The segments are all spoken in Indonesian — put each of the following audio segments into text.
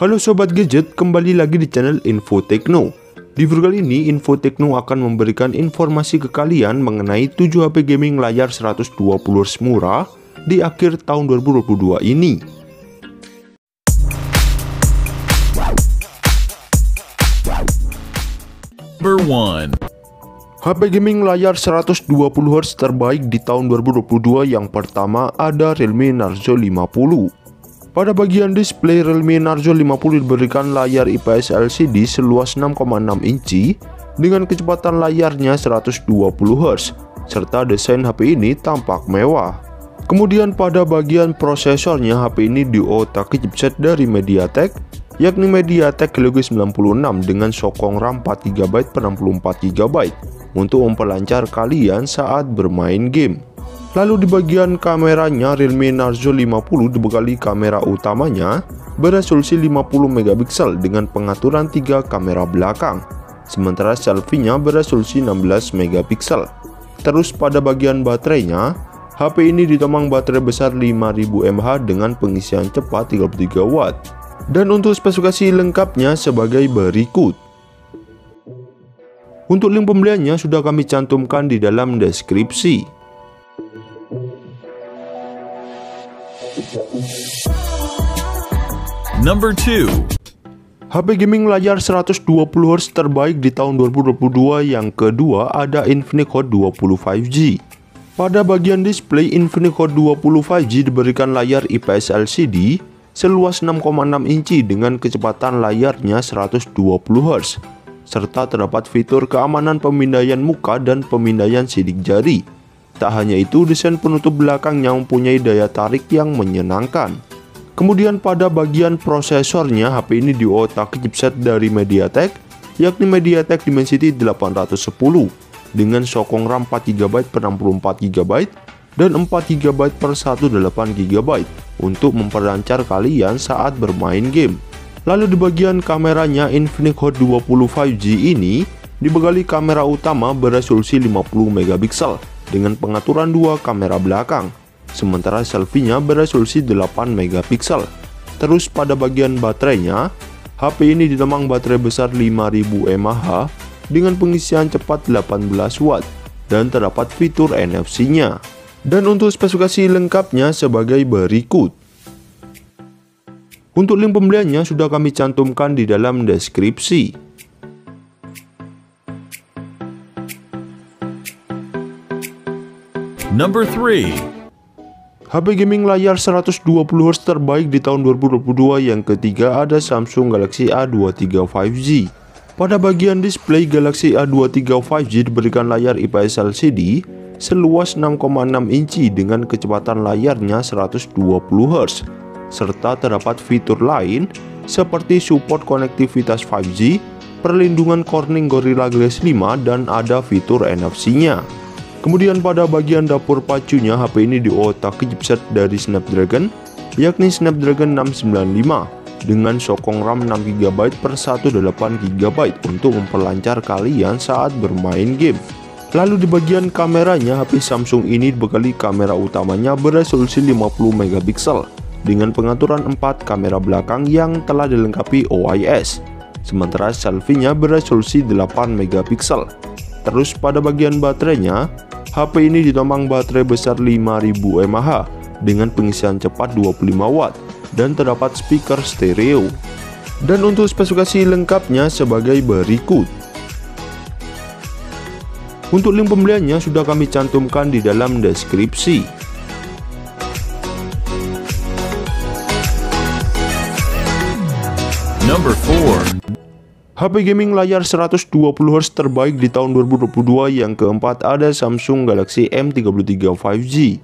Halo Sobat Gadget, kembali lagi di channel Info Tekno. Di video kali ini, Info Tekno akan memberikan informasi ke kalian mengenai 7 HP gaming layar 120 Hz murah di akhir tahun 2022 ini. Number 1. HP gaming layar 120 Hz terbaik di tahun 2022 yang pertama ada Realme Narzo 50. Pada bagian display, Realme Narzo 50 diberikan layar IPS LCD seluas 6,6 inci dengan kecepatan layarnya 120 Hz, serta desain HP ini tampak mewah. Kemudian pada bagian prosesornya, HP ini diotaki chipset dari MediaTek, yakni MediaTek Helio G96 dengan sokong RAM 4GB per 64GB untuk memperlancar kalian saat bermain game. Lalu di bagian kameranya, Realme Narzo 50 dibekali kamera utamanya beresolusi 50MP dengan pengaturan 3 kamera belakang, sementara selfie-nya beresolusi 16MP. Terus pada bagian baterainya, HP ini ditomang baterai besar 5000 mAh dengan pengisian cepat 33W. Dan untuk spesifikasi lengkapnya sebagai berikut. Untuk link pembeliannya sudah kami cantumkan di dalam deskripsi. Number 2. HP gaming layar 120 Hz terbaik di tahun 2022 yang kedua ada Infinix Hot 20 5G. Pada bagian display, Infinix Hot 20 5G diberikan layar IPS LCD seluas 6,6 inci dengan kecepatan layarnya 120 Hz, serta terdapat fitur keamanan pemindaian muka dan pemindaian sidik jari. Tak hanya itu, desain penutup belakangnya mempunyai daya tarik yang menyenangkan. Kemudian pada bagian prosesornya, HP ini diotaki chipset dari MediaTek, yakni MediaTek Dimensity 810 dengan sokong RAM 4GB per 64GB dan 4GB per 128GB untuk memperlancar kalian saat bermain game. Lalu di bagian kameranya, Infinix Hot 20 5G ini dibekali kamera utama beresolusi 50MP dengan pengaturan 2 kamera belakang, sementara selfie-nya beresolusi 8MP. Terus pada bagian baterainya, HP ini ditemang baterai besar 5000 mAh dengan pengisian cepat 18W dan terdapat fitur NFC-nya. Dan untuk spesifikasi lengkapnya sebagai berikut. Untuk link pembeliannya sudah kami cantumkan di dalam deskripsi. Number 3. HP gaming layar 120 Hz terbaik di tahun 2022 yang ketiga ada Samsung Galaxy A23 5G. Pada bagian display, Galaxy A23 5G diberikan layar IPS LCD seluas 6,6 inci dengan kecepatan layarnya 120 Hz, serta terdapat fitur lain seperti support konektivitas 5G, perlindungan Corning Gorilla Glass 5, dan ada fitur NFC-nya. Kemudian pada bagian dapur pacunya, HP ini diotaki chipset dari Snapdragon, yakni Snapdragon 695 dengan sokong RAM 6GB per 128GB untuk memperlancar kalian saat bermain game. Lalu di bagian kameranya, HP Samsung ini dibekali kamera utamanya beresolusi 50MP dengan pengaturan 4 kamera belakang yang telah dilengkapi OIS, sementara selfie-nya beresolusi 8MP. Terus pada bagian baterainya, HP ini ditomang baterai besar 5000 mAh dengan pengisian cepat 25W dan terdapat speaker stereo. Dan untuk spesifikasi lengkapnya sebagai berikut. Untuk link pembeliannya sudah kami cantumkan di dalam deskripsi. Number 4. HP gaming layar 120 Hz terbaik di tahun 2022 yang keempat ada Samsung Galaxy M33 5G.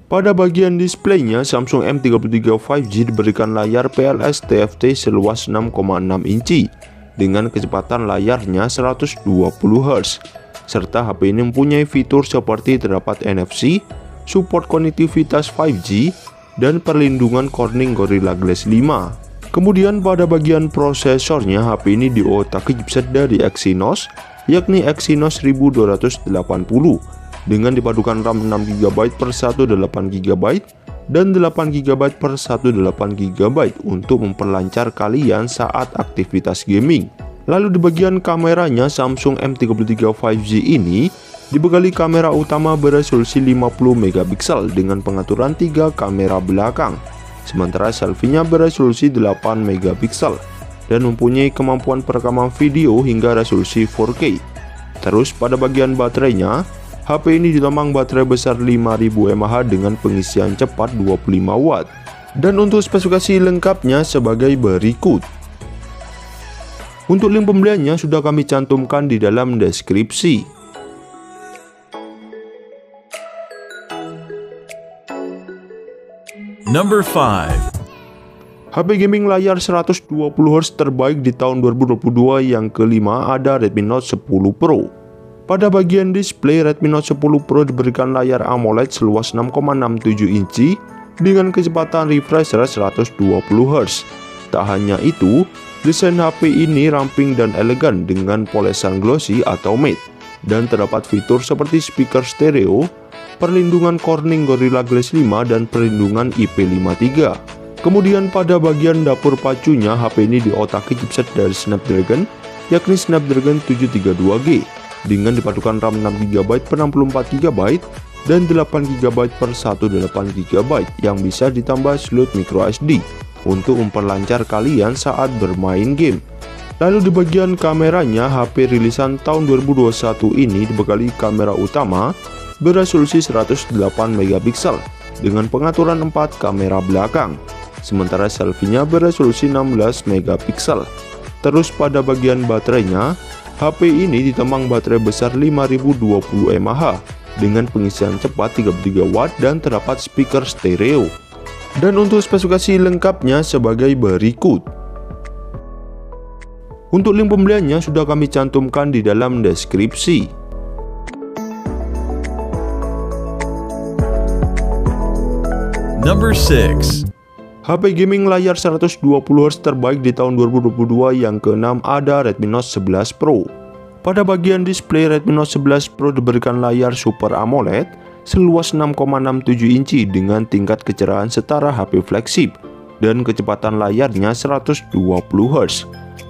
Pada bagian displaynya, Samsung M33 5G diberikan layar PLS TFT seluas 6,6 inci dengan kecepatan layarnya 120 Hz, serta HP ini mempunyai fitur seperti terdapat NFC, support konektivitas 5G, dan perlindungan Corning Gorilla Glass 5. Kemudian pada bagian prosesornya, HP ini diotaki chipset dari Exynos, yakni Exynos 1280 dengan dipadukan RAM 6GB per 128GB dan 8GB per 128GB untuk memperlancar kalian saat aktivitas gaming. Lalu di bagian kameranya, Samsung M33 5G ini dibekali kamera utama beresolusi 50MP dengan pengaturan 3 kamera belakang, sementara selfie-nya beresolusi 8MP dan mempunyai kemampuan perekaman video hingga resolusi 4K. Terus pada bagian baterainya, HP ini ditambang baterai besar 5000 mAh dengan pengisian cepat 25W. Dan untuk spesifikasi lengkapnya sebagai berikut. Untuk link pembeliannya sudah kami cantumkan di dalam deskripsi. Number 5. HP gaming layar 120Hz terbaik di tahun 2022 yang kelima ada Redmi Note 10 Pro. Pada bagian display, Redmi Note 10 Pro diberikan layar AMOLED seluas 6,67 inci dengan kecepatan refresh rate 120Hz. Tak hanya itu, desain HP ini ramping dan elegan dengan polesan glossy atau matte, dan terdapat fitur seperti speaker stereo, perlindungan Corning Gorilla Glass 5, dan perlindungan IP53. Kemudian pada bagian dapur pacunya, HP ini diotaki chipset dari Snapdragon, yakni Snapdragon 732G, dengan dipadukan RAM 6GB per 64GB dan 8GB per 128GB yang bisa ditambah slot microSD untuk memperlancar kalian saat bermain game. Lalu di bagian kameranya, HP rilisan tahun 2021 ini dibekali kamera utama beresolusi 108MP dengan pengaturan 4 kamera belakang, sementara selfie-nya beresolusi 16MP. Terus pada bagian baterainya, HP ini ditambang baterai besar 5020 mAh dengan pengisian cepat 33W dan terdapat speaker stereo. Dan untuk spesifikasi lengkapnya sebagai berikut. Untuk link pembeliannya sudah kami cantumkan di dalam deskripsi. Number 6. HP gaming layar 120Hz terbaik di tahun 2022 yang keenam ada Redmi Note 11 Pro. Pada bagian display, Redmi Note 11 Pro diberikan layar Super AMOLED seluas 6,67 inci dengan tingkat kecerahan setara HP flagship dan kecepatan layarnya 120Hz.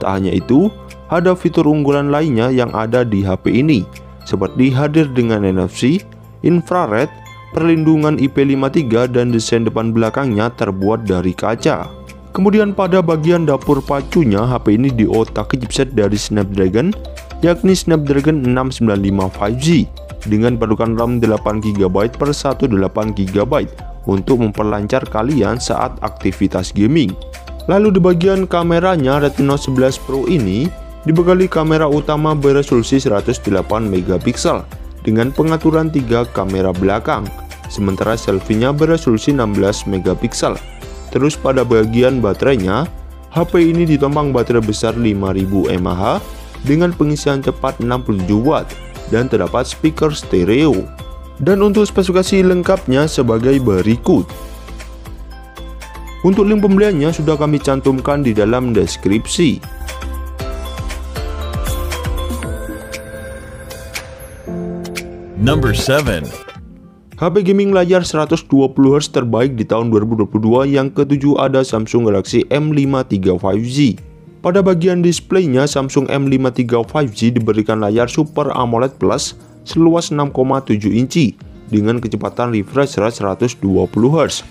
Tak hanya itu, ada fitur unggulan lainnya yang ada di HP ini, seperti hadir dengan NFC, infrared, perlindungan IP53, dan desain depan belakangnya terbuat dari kaca. Kemudian pada bagian dapur pacunya, HP ini diotaki chipset dari Snapdragon, yakni Snapdragon 695 5G dengan padukan RAM 8GB per 128GB untuk memperlancar kalian saat aktivitas gaming. Lalu di bagian kameranya, Redmi Note 11 Pro ini dibekali kamera utama beresolusi 108MP dengan pengaturan 3 kamera belakang, sementara selfie-nya beresolusi 16MP. Terus pada bagian baterainya, HP ini ditambang baterai besar 5000 mAh dengan pengisian cepat 67W dan terdapat speaker stereo. Dan untuk spesifikasi lengkapnya sebagai berikut. Untuk link pembeliannya sudah kami cantumkan di dalam deskripsi. Number 7. HP gaming layar 120Hz terbaik di tahun 2022 yang ketujuh ada Samsung Galaxy M53 5G. Pada bagian displaynya, Samsung M53 5G diberikan layar Super AMOLED Plus seluas 6,7 inci dengan kecepatan refresh rate 120Hz.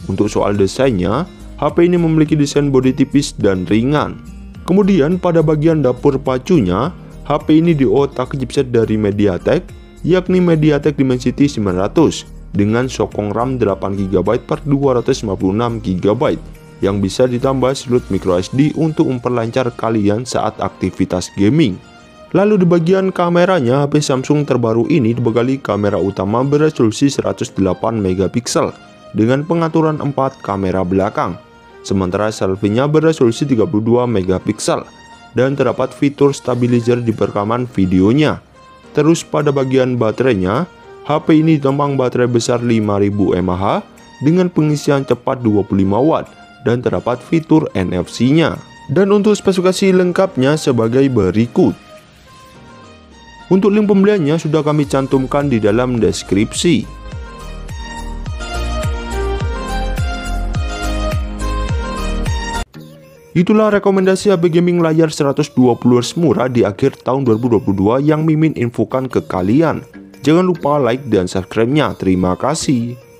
Untuk soal desainnya, HP ini memiliki desain bodi tipis dan ringan. Kemudian pada bagian dapur pacunya, HP ini diotak chipset dari MediaTek, yakni MediaTek Dimensity 900 dengan sokong RAM 8GB per 256GB yang bisa ditambah slot microSD untuk memperlancar kalian saat aktivitas gaming. Lalu di bagian kameranya, HP Samsung terbaru ini dibekali kamera utama beresolusi 108MP dengan pengaturan 4 kamera belakang, sementara selfie-nya beresolusi 32MP dan terdapat fitur stabilizer di perekaman videonya. Terus pada bagian baterainya, HP ini ditambang baterai besar 5000 mAh dengan pengisian cepat 25W dan terdapat fitur NFC-nya. Dan untuk spesifikasi lengkapnya sebagai berikut. Untuk link pembeliannya sudah kami cantumkan di dalam deskripsi. Itulah rekomendasi HP gaming layar 120 Hz murah di akhir tahun 2022 yang Mimin infokan ke kalian. Jangan lupa like dan subscribe-nya. Terima kasih.